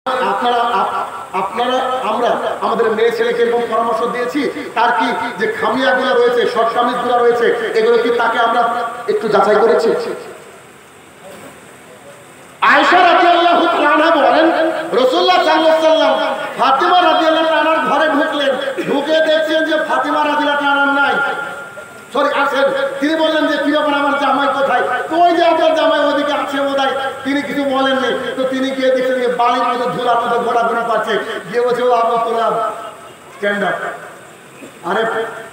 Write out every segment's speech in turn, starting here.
আপনারা আপনারা আমরা আমাদের মেয়ে ছেলেকে এরকম পরামর্শ দিয়েছি, তার কি যে খামিয়াগুলো রয়েছে, শর্টকামিজগুলো রয়েছে, এগুলো কি তাকে আমরা একটু যাচাই করেছি? আয়েশা রাদিয়াল্লাহু তাআলা বলেন, রাসূলুল্লাহ সাল্লাল্লাহু আলাইহি ওয়াসাল্লাম ফাতিমা রাদিয়াল্লাহু তাআলার ঘরে ঢুকলেন, ঢুকে দেখছেন যে ফাতিমা রাদিয়াল্লাহু তাআলা নাই, সরি আছেন। তিনি বললেন যে কি ব্যাপার, আমার জামাই কোথায়? তো ওই যে আপনার জামাই ওইদিকে আছে বোধহয়। তিনি কিছু বলেননি। তো তিনি গিয়ে দেখছেন যে বালির মধ্যে ধুলার মধ্যে ঘোরাঘুরি করছে, গিয়ে বলছে, ও আবু তুরাব স্ট্যান্ড আপ, আরে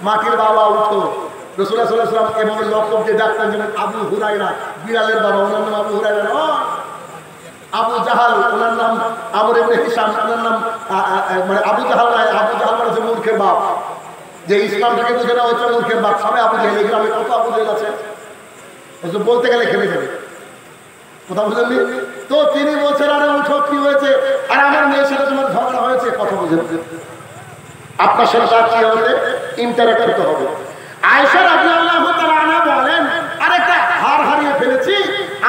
মাটির বাবা উঠো। রাসূলুল্লাহ সাল্লাল্লাহু আলাইহি ওয়াসাল্লাম এভাবে লকব দিয়ে ডাকতেন, যেমন আবু হুরায়রা, বিড়ালের বাবা, ওনার নাম আবু হুরায়রা নয়। আবু জাহাল, ওনার নাম আমর ইবনে হিশাম, ওনার নাম মানে আবু জাহাল নয়। আবু জাহাল মানে হচ্ছে মূর্খের বাপ, যে ইসলাম থেকে বুঝে না হচ্ছে মূর্খের বাপ। সবাই আবু জাহেল, গ্রামে কত আবু জাহেল আছে, বলতে গেলে খেলে যাবে, কথা বুঝেননি? তো তিনি বলছেন, আরে উঠো, কি হয়েছে? আর আমার মেয়ের সাথে তোমার ঝগড়া হয়েছে, কথা বুঝেন, আপনার সাথে তার কি হবে, ইন্টারেক্ট করতে হবে। আয়েশা রাদিয়াল্লাহু তাআলা বলেন, আরেকটা হার হারিয়ে ফেলেছি।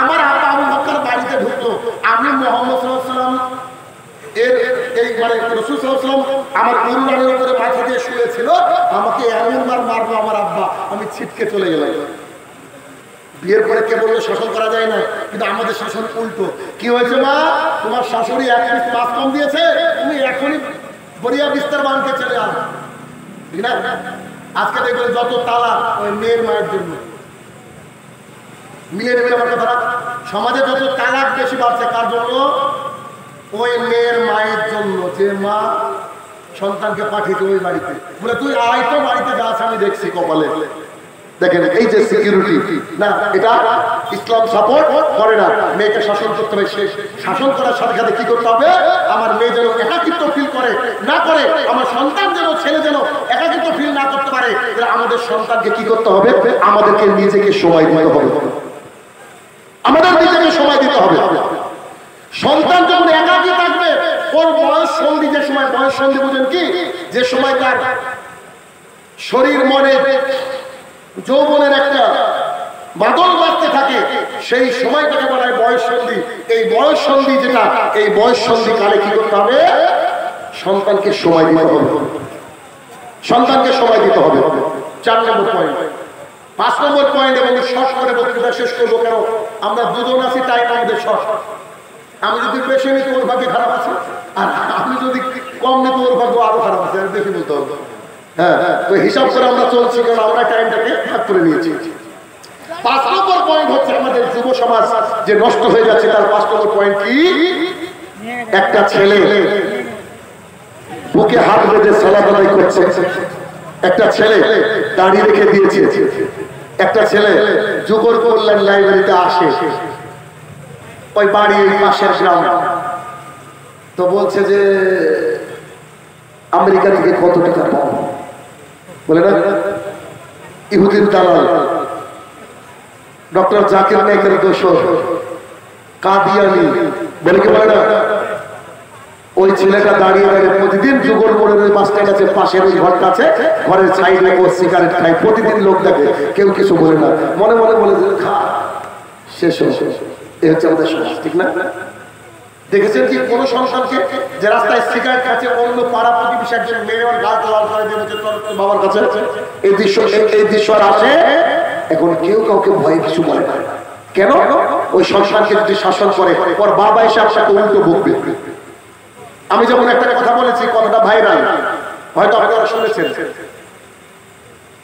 আমার আব্বা আবু বকর বাড়িতে ঢুকলো, আমি মুহাম্মদ সাল্লাল্লাহু আলাইহি ওয়াসাল্লাম এর এই মানে রাসূল সাল্লাল্লাহু আলাইহি ওয়াসাল্লাম আমার উরুনের উপরে মাথা দিয়ে শুয়েছিল, আমাকে এমন মারলো আমার আব্বা, আমি ছিটকে চলে গেলাম। বিয়ের পরে কে বললো শাসন করা যায় না, কিন্তু আমাদের শাসন উল্টো। কি হয়েছে মা, তোমার শাশুড়ি এক পিস মাছ কম দিয়েছে, তুমি এখনই বরিয়া বিস্তার বানকে চলে আস, ঠিক না? আজকে দেখবেন যত তালাক ওই মেয়ের মায়ের জন্য। মিলিয়ে নেবেন আমার কথাটা, সমাজে যত তালাক বেশি বাড়ছে কার জন্য? ওই মেয়ের মায়ের জন্য, যে মা সন্তানকে পাঠিয়েছে ওই বাড়িতে, বলে তুই আয় তো বাড়িতে যাস, আমি দেখছি কপালে। দেখেন এই যে সিকিউরিটি না, এটা ইসলাম সাপোর্ট করে না। মেয়েকে শাসন করতে হবে, সে শাসন করার সাথে সাথে কি করতে হবে, আমার মেয়ে যেন একাকিত্ব ফিল করে না করে, আমার সন্তান যেন, ছেলে যেন একাকিত্ব ফিল না করতে পারে। আমাদের সন্তানকে কি করতে হবে, আমাদেরকে নিজেকে সময় দিতে হবে, আমাদের নিজেকে সময় দিতে হবে। সন্তান যখন একাকী থাকবে, ওর বয়স সন্ধি, যে সময় বয়স সন্ধি বুঝেন কি, যে সময় তার শরীর মনে যৌবনের একটা বাদল বাজতে থাকে, সেই সময়টাকে বলা হয় বয়স সন্ধি। এই বয়স সন্ধি যেটা, এই বয়স সন্ধি কালে কি করতে হবে, সন্তানকে সময় দিতে হবে, সন্তানকে সময় দিতে হবে। 4 নম্বর পয়েন্ট। 5 নম্বর পয়েন্ট, এবং শর্ট করে বক্তৃতা শেষ করবো, কেন আমরা দুজন আছি, টাইম আমাদের শর্ট। আমি যদি বেশি নিতে ওর ভাগ্যে খারাপ আছে, আর আমি যদি কম নিতে ওর ভাগ্য আরো খারাপ আছে, বেশি বলতে হবে। হ্যাঁ, তো হিসাব করে আমরা চলছি, কারণ আমরা টাইমটাকে ভাগ করে নিয়েছি। 5 নম্বর পয়েন্ট হচ্ছে, আমাদের যুব সমাজ যে নষ্ট হয়ে যাচ্ছে, তার 5 নম্বর পয়েন্ট কি, একটা ছেলে বুকে হাত বেঁধে সালাত আদায় করছে, একটা ছেলে দাড়ি রেখে দিয়েছে, একটা ছেলে যুবর কল্যাণ লাইব্রেরিতে আসে, ওই বাড়ির পাশের গ্রাম, তো বলছে যে আমেরিকা থেকে কত টাকা পাবো, বলে না ইহুদির দালাল, ডক্টর জাকির নায়েকের দোসর, কাদিয়ানি, বলে কি বলে না? ওই ছেলেটা দাঁড়িয়ে দাঁড়িয়ে প্রতিদিন যুগল মোড়ের ওই বাস স্ট্যান্ড আছে, পাশের ওই ঘরটা আছে, ঘরের সাইডে ও সিগারেট খায়, প্রতিদিন লোক দেখে, কেউ কিছু বলে না, মনে মনে বলে যে খা, শেষ শেষ। এই হচ্ছে আমাদের সমাজ, ঠিক না? দেখেছেন কি কোন সন্তানকে যে রাস্তায় সিগারেট খাচ্ছে, অন্য পাড়া প্রতিবেশী একজন মেয়ে ওর গাল লাল করে দিয়ে বলছে তোর বাবার কাছে, এই দৃশ্য আর আসে। এখন কেউ কাউকে ভয়ে কিছু বলে না, কেন? ওই সন্তানকে যদি শাসন করে, ওর বাবা এসে আপনাকে উল্টো বকবে। আমি যখন একটা কথা বলেছি, কথাটা ভাইরাল, হয়তো আপনারা শুনেছেন,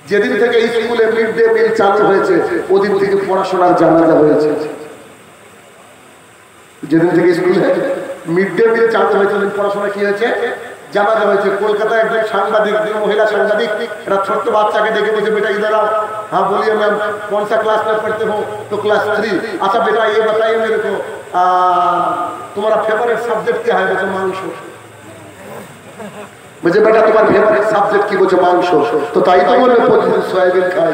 যেদিন থেকে স্কুলে মিড ডে মিল চালু হয়েছে, ওদিন থেকে পড়াশোনার জানাজা হয়েছে। যেদিন থেকে স্কুলে মিড ডে মিল চালু হয়েছে, পড়াশোনা কি হয়েছে, জানাজা হয়েছে। কলকাতায় একজন সাংবাদিক, মহিলা সাংবাদিক, একটা ছোট্ট বাচ্চাকে দেখে বলছে, বেটা इधर आओ। हाँ बोलिए मैम, कौन सा क्लास में पढ़ते हो? तो क्लास 3। अच्छा बेटा ये बताइए मेरे को, तुम्हारा फेवरेट सब्जेक्ट क्या है? बोले मांस। मुझे बेटा तुम्हारा फेवरेट सब्जेक्ट की? बोले मांस। तो ताई तो बोले प्रतिदिन सोयाबिन खाई,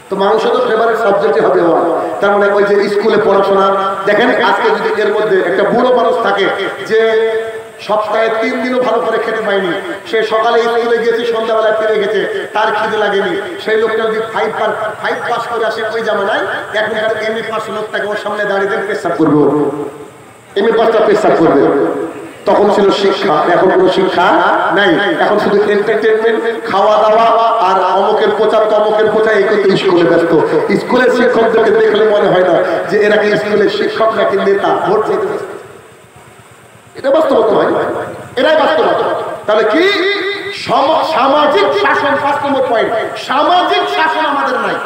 তো মাংস তো ফেভারিট সাবজেক্টই হবে। তার মানে ওই যে স্কুলে পড়াশোনা, দেখেন আজকে যদি এর মধ্যে একটা বুড়ো মানুষ থাকে যে সপ্তাহে 3 দিনও ভালো করে খেতে পায়নি, সে সকালে স্কুলে গিয়েছে, সন্ধ্যাবেলায় ফিরে গেছে, তার খিদে লাগেনি, সেই লোকটা যদি 5 পাস করে আসে ওই জামানায়, এখনকার MA পাস লোকটাকে ওর সামনে দাঁড়িয়ে পেশাব করবে, MA পাসটা পেশাব করবে। তখন ছিল শিক্ষা, এখন কোনো শিক্ষা নাই। এখন শুধু এন্টারটেনমেন্ট, খাওয়া দাওয়া আর অমুকের প্রচার তমুকের প্রচার, এই করতে স্কুলে ব্যস্ত। স্কুলের শিক্ষকদেরকে দেখলে মনে হয় না যে এরা কি স্কুলের শিক্ষক নাকি নেতা, ভোট চাইতে ব্যস্ত। এটা বাস্তবতা হয়, এরাই বাস্তবতা। তাহলে কি সামাজিক শাসন, 5 নম্বর পয়েন্ট, সামাজিক শাসন আমাদের নাই।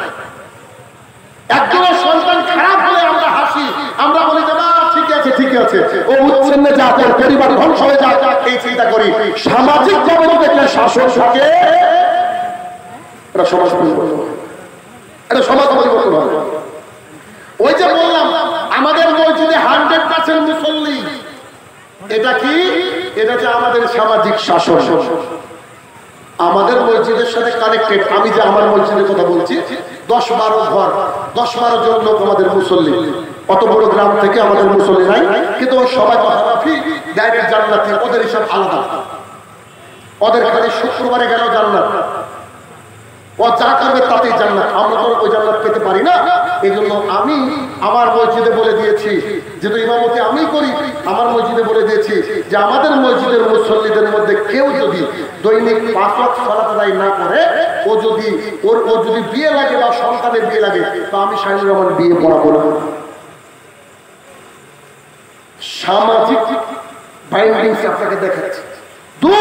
একজনের সন্তান খারাপ হলে আমরা হাসি, আমরা বলি যে না ঠিক আছে ঠিক আছে, ও উচ্ছন্নে যা, তার পরিবার ধ্বংস হয়ে যা, এই চিন্তা করি। সামাজিক জগতে একটা শাসন থাকে, এটা সমাজ পরিবর্তন হয়, এটা সমাজ পরিবর্তন হয়। ওই যে বললাম আমাদের মসজিদে 100% মুসল্লি, এটা কি? এটা যে আমাদের সামাজিক শাসন, আমাদের মসজিদের সাথে কানেক্টেড। আমি যে আমার মসজিদের কথা বলছি, 10-12 ঘর, 10-12 জন লোক আমাদের মুসল্লি। অত বড় গ্রাম থেকে আমাদের মুসল্লি নাই, কিন্তু সবাই হানাফি, ডাইরেক্ট জান্নাতি। ওদের হিসাব আলাদা, ওদের খালি শুক্রবারে গেল জান্নাত, ও যা করবে তাতেই জান্নাত। আমরা তো ওই জান্নাত পেতে পারি না। এই জন্য আমি আমার মসজিদে বলে দিয়েছি, যেহেতু ইমামতি আমি করি, আমার মসজিদে বলে দিয়েছি যে আমাদের মসজিদের মুসল্লিদের মধ্যে কেউ যদি দৈনিক 5 ওয়াক্ত সালাত আদায় না করে, ও যদি বিয়ে লাগে বা সন্তানের বিয়ে লাগে, তো আমি শাহিনুর রহমান বিয়ে পড়াবো না। সামাজিক বাইন্ডিংস আপনাকে দেখাচ্ছি। 2,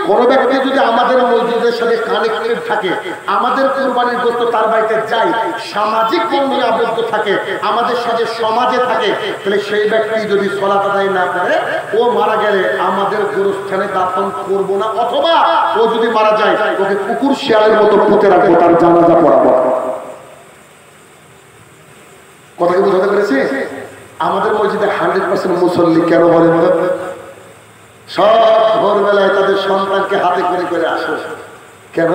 কোন ব্যক্তি যদি আমাদের মসজিদের সাথে কানেক্টেড থাকে, আমাদের কুরবানির গোশত তার বাড়িতে যায়, সামাজিক বন্ধনে আবদ্ধ থাকে, আমাদের সাথে সমাজে থাকে, তাহলে সেই ব্যক্তি যদি সালাত আদায় না করে, ও মারা গেলে আমাদের গোরস্থানে দাফন করব না, অথবা ও যদি মারা যায় ওকে কুকুর শিয়ালের মতো পুঁতে রাখবো, তার জানাজা পড়াবো। কথা কি বুঝাতে পেরেছি? আমাদের মসজিদে 100% মুসল্লি কেন বলে? সব ভোরবেলায় তাদের সন্তানকে হাতে করে করে আসে। কেন?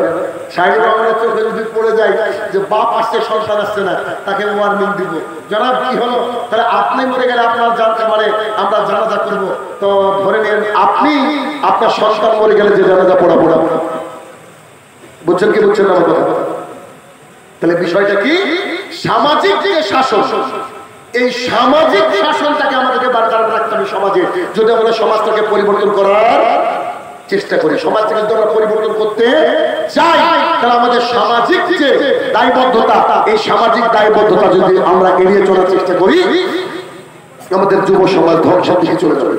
শাহিনুর রহমানের চোখে যদি পড়ে যায় যে বাপ আসছে সন্তান আসছে না, তাকে ওয়ার্নিং দিব, জনাব কি হলো? তাহলে আপনি মরে গেলে আপনার মানে আমরা জানাজা করব, তো ধরে নেন আপনি আপনার সন্তান মরে গেলে যে জানাজা পড়াবো না। বুঝছেন কি বুঝছেন না আমার কথা? তাহলে বিষয়টা কি? সামাজিক যে শাসন, এই সামাজিক শাসনটাকে আমাদেরকে বরকরার রাখতে হবে সমাজে। যদি আমরা সমাজটাকে পরিবর্তন করার চেষ্টা করি, সমাজটাকে যদি আমরা পরিবর্তন করতে চাই, তাহলে আমাদের সামাজিক যে দায়বদ্ধতা, এই সামাজিক দায়বদ্ধতা যদি আমরা এড়িয়ে চলার চেষ্টা করি, আমাদের যুব সমাজ ধ্বংসের দিকে চলে যাবে।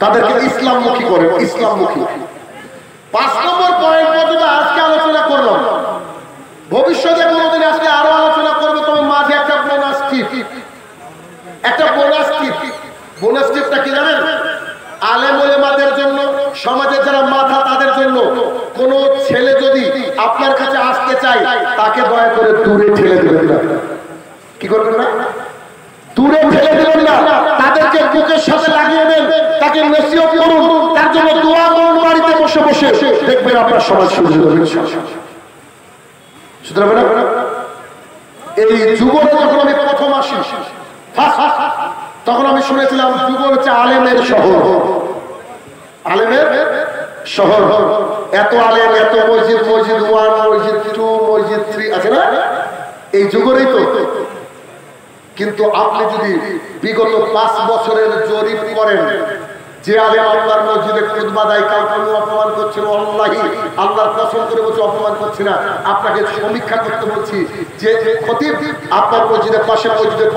তাদেরকে ইসলামমুখী করেন, ইসলামমুখী। 5 নম্বর পয়েন্ট পর্যন্ত আজকে আলোচনা করলাম, ভবিষ্যতে কোনোদিন আজকে আরো আলোচনা করবো। তবে মাঝে একটা বোনাস টিপ, বোনাস টিপটা কি জানেন? আলেম ওলামাদের জন্য, সমাজের যারা মাথা তাদের জন্য। কোন ছেলে যদি আপনার কাছে আসতে চায়, তাকে দয়া করে দূরে ঠেলে দেবেন না। কি করবেন না? দূরে ঠেলে দেবেন না, তাদেরকে বুকের সাথে লাগিয়ে দেন, তাকে নসিহত করুন, তার জন্য দোয়া করুন বাড়িতে বসে বসে, দেখবেন আপনার সমাজ সুন্দর হবে। সুতরাং এই যুগরে যখন আমি প্রথম আসি, তখন আমি শুনেছিলাম যুগর হচ্ছে আলেমের শহর, আলেমের শহর। এত আলেম, এত মসজিদ, মসজিদ 1, মসজিদ 2, মসজিদ 3 আছে না, এই যুগরেই তো। কিন্তু আপনি যদি বিগত 5 বছরের জরিপ করেন, যে আলেম আল্লাহর মসজিদে খুতবা দেয়, কাউকে অপমান করছে না, আল্লাহি আল্লাহর কসম করে বলছি অপমান করছি না, আপনাকে সমীক্ষা করতে বলছি, যে খতিব আপনার মসজিদের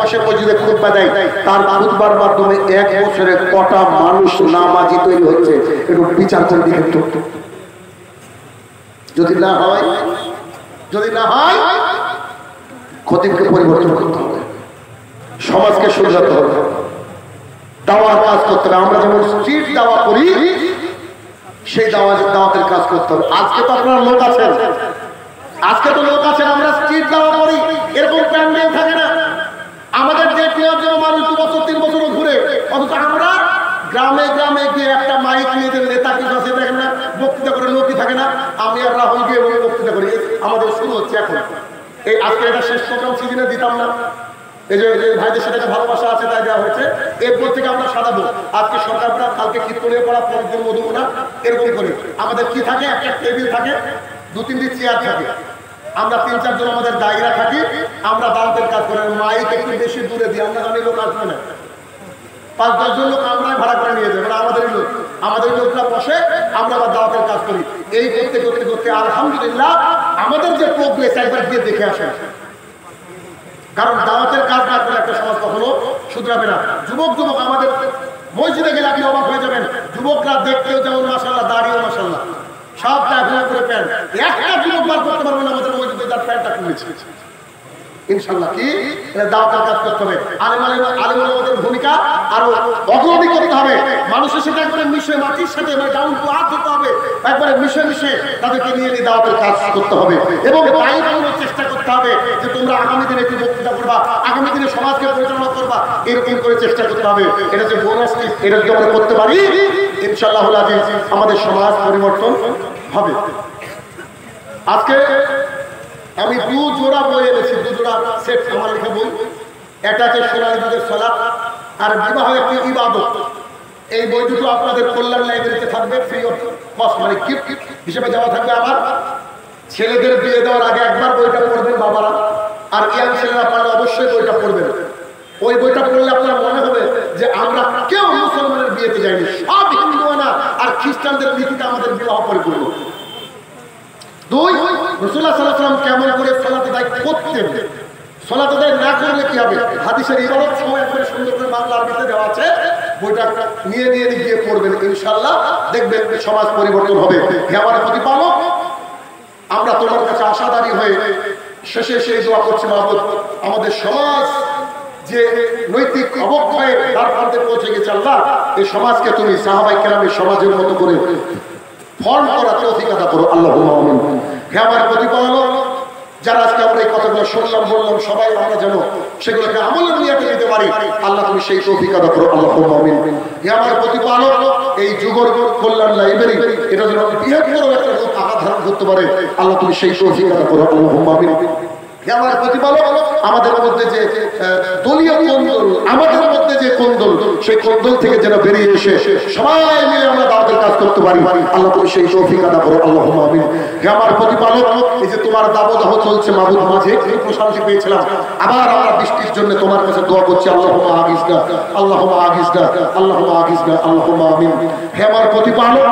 পাশের মসজিদে খুতবা দেয়, তার খুতবার মাধ্যমে 1 বছরে কটা মানুষ নামাজি তৈরি হচ্ছে, একটু বিচার করে দিবেন তো। যদি না হয় খতিবকে পরিবর্তন করতে হবে, সমাজকে শুধরাতে হবে, দাওয়ার কাজ করতে হবে। আমরা যেমন স্ট্রিট দাওয়া করি, সেই দাওয়াতের কাজ করতে হবে। আজকে তো আপনারা লোক আছেন, আমরা স্ট্রিট দাওয়া করি, এরকম প্যান্ডেল থাকে না। আমাদের ডেট নেওয়ার জন্য মানুষ 2 বছর 3 বছরও ঘুরে, অথচ আমরা গ্রামে গ্রামে গিয়ে একটা মাইক নিয়ে যে নেতা কিছু আছে দেখেন না, বক্তৃতা করে, লোকই থাকে না। আমি আর রাহুল গিয়ে বক্তৃতা করি, আমাদের শুরু হচ্ছে এখন। এই আজকে এটা শেষ প্রোগ্রাম সিজনে দিতাম না, এই যে ভাইদের সাথে ভালোবাসা আছে তাই দেওয়া হয়েছে, এরপর থেকে আমরা সাজাবো। আজকে সরকার পড়া, কালকে কীর্তনের পড়া, পরের দিন মধুমোনা, এরকম করে আমাদের কি থাকে, একটা টেবিল থাকে, 2-3টি চেয়ার থাকে, আমরা 3-4 জন আমাদের দায়রা থাকি, আমরা দাঁতের কাজ করে মাইক একটু বেশি দূরে দিই, আমরা জানি লোক আসবে না, 5-10 জন লোক আমরাই ভাড়া করে নিয়ে যাবো, আমাদের বসে আমরা আবার দাওয়াতের কাজ করি। এই করতে করতে করতে আলহামদুলিল্লাহ আমাদের যে প্রোগ্রেস একবার গিয়ে দেখে আসেন। কারণ দাওয়াতের কাজ না করলে একটা সমাজ কখনো শুধরাবে না। যুবক আমাদের মসজিদে গেলে আপনি অবাক হয়ে যাবেন, যুবকরা দেখতেও যেমন মাশাআল্লাহ, দাঁড়িয়েও মাশাআল্লাহ, সব দাঁড়িয়ে করে প্যান্ট। একটা যুবক বার করতে পারবেন আমাদের মসজিদে যার প্যান্টটা খুলেছে। ইনশাআল্লাহ কি দাওয়াতের কাজ করতে হবে। আলেমের ভূমিকা আরো অগ্রগতি করতে হবে। মানুষের সাথে একবারে মিশে, মাটির সাথে ডাউন টু আর্থ হতে হবে। একবারে মিশে তাদেরকে নিয়ে দাওয়াতের কাজ করতে হবে এবং তাই বানানোর চেষ্টা করতে হবে যে তোমরা আগামী দিনে একটি বক্তৃতা করবা, আগামী দিনে সমাজকে পরিচালনা করবা, এরকম করে চেষ্টা করতে হবে। এটা যে বোনাস, এটা যদি আমরা করতে পারি ইনশাআল্লাহ আমাদের সমাজ পরিবর্তন হবে। আজকে আমি 2 জোড়া বই এনেছি, 2 জোড়া সেট আমার লেখা বই। একটা আছে সোনালী যুগের সালাত আর বিবাহ একটি ইবাদত। এই বই দুটো আপনাদের কল্যাণ লাইব্রেরিতে থাকবে, ফ্রি অফ কস্ট, মানে গিফট হিসেবে দেওয়া থাকবে। আমার ছেলেদের বিয়ে দেওয়ার আগে একবার বইটা পড়বেন বাবারা, আর ইয়াং ছেলেরা পারলে অবশ্যই বইটা পড়বেন। ওই বইটা পড়লে আপনার মনে হবে যে আমরা কেউ মুসলমানের বিয়েতে যাইনি, সব হিন্দুয়ানা আর খ্রিস্টানদের নীতিতে আমাদের বিবাহ পরিপূর্ণ। 2, রাসূলুল্লাহ সাল্লাল্লাহু আলাইহি ওয়াসাল্লাম কেমন করে সালাত আদায় করতেন, সালাত আদায় না করলে কি হবে, হাদিসের ইবারত সময় করে সুন্দর করে বাংলা আরবিতে দেওয়া আছে। বইটা নিয়ে গিয়ে পড়বেন, ইনশাআল্লাহ দেখবেন সমাজ পরিবর্তন হবে। হে আমার প্রতিপালক, আমরা তোমার কাছে আশাদারী হয়ে শেষে সেই দোয়া করছি, মাবুদ আমাদের সমাজ যে নৈতিক অবক্ষয়ের দ্বার প্রান্তে পৌঁছে গেছে, আল্লাহ এই সমাজকে তুমি সাহাবায়ে কেরামের সমাজের মতো করে ফর্ম করা তৌফিক আতা করো, আল্লাহুম্মা আমিন। হে আমার প্রতিপালক, যারা আজকে আমরা এই কথাগুলো শুনলাম বললাম, সবাই আমরা যেন সেগুলোকে আমলের নিয়াতে নিতে পারি, আল্লাহ তুমি সেই তৌফিক আতা করো, আল্লাহুম্মা আমিন। হে আমার প্রতিপালক, এই যুগর কল্যাণ লাইব্রেরি এটা যেন বৃহত্তর একটা রূপ আকার ধারণ করতে পারে, আল্লাহ তুমি সেই তৌফিক আতা করো, আল্লাহুম্মা আমিন। হে আমার প্রতিপালক, আমাদের মধ্যে যে দলীয় কোন্দল, আমাদের মধ্যে যে কোন্দল, সেই কোন্দল থেকে যেন বেরিয়ে এসে সবাই মিলে আমরা দাওয়াতের কাজ করতে পারি, আল্লাহ তুমি সেই তৌফিক আতা করো, আল্লাহুম্মা আমিন। হে আমার প্রতিপালক, এই যে তোমার দাবদাহ চলছে মাবুদ, মাঝে প্রশান্তি পেয়েছিলাম, আবার আমরা বৃষ্টির জন্য তোমার কাছে দোয়া করছি, আল্লাহুম্মা আগিসনা, আল্লাহুম্মা আগিসনা, আল্লাহুম্মা আগিসনা, আল্লাহুম্মা আমিন। হে আমার প্রতিপালক,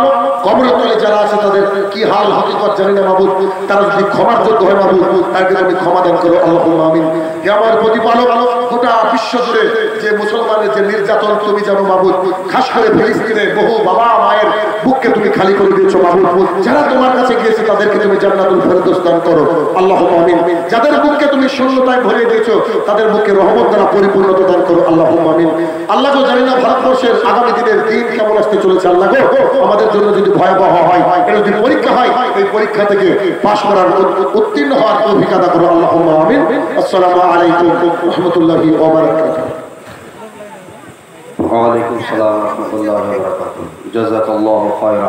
কবরের তলে যারা আছে তাদের কি হাল হকিকত জানি না মাবুদ, তারা যদি ক্ষমার যোগ্য হয় মাবুদ, তাকে তুমি ক্ষমা দান করো, আল্লাহুম্মা আমিন। হে আমার প্রতিপালক, গোটা বিশ্ব জুড়ে যে মুসলমানের যে নির্যাতন তুমি জানো মাবুদ, খাস করে ফিলিস্তিনে বহু বাবা মায়ের বুককে তুমি খালি করে দিয়েছো মাবুদ, যারা তোমার কাছে গিয়েছে তাদেরকে তুমি জান্নাতুল ফেরদৌস দান করো, আল্লাহুম্মা আমিন। যাদের বুককে তুমি শূন্যতায় ভরিয়ে দিয়েছো তাদের বুকে রহমত দ্বারা পরিপূর্ণতা দান করো, আল্লাহুম্মা আমিন। আল্লাহ গো, জানি না ভারতবর্ষের আগামী দিনের দিন কেমন আসতে চলেছে, আল্লাহ গো আমাদের জন্য যদি ভয়াবহ হয়, এটা যদি পরীক্ষা হয়, এই পরীক্ষা থেকে পাশ করার উত্তীর্ণ হওয়ার তৌফিক আতা করো, আল্লাহুম্মা আমিন। আসসালামু আলাইকুম ওয়া রাহমাতুল্লাহি ওয়া বারাকাতুহু। ওয়া আলাইকুম আসসালাম ওয়া রাহমাতুল্লাহি ওয়া বারাকাতুহু। জাযাকাল্লাহু খায়রা।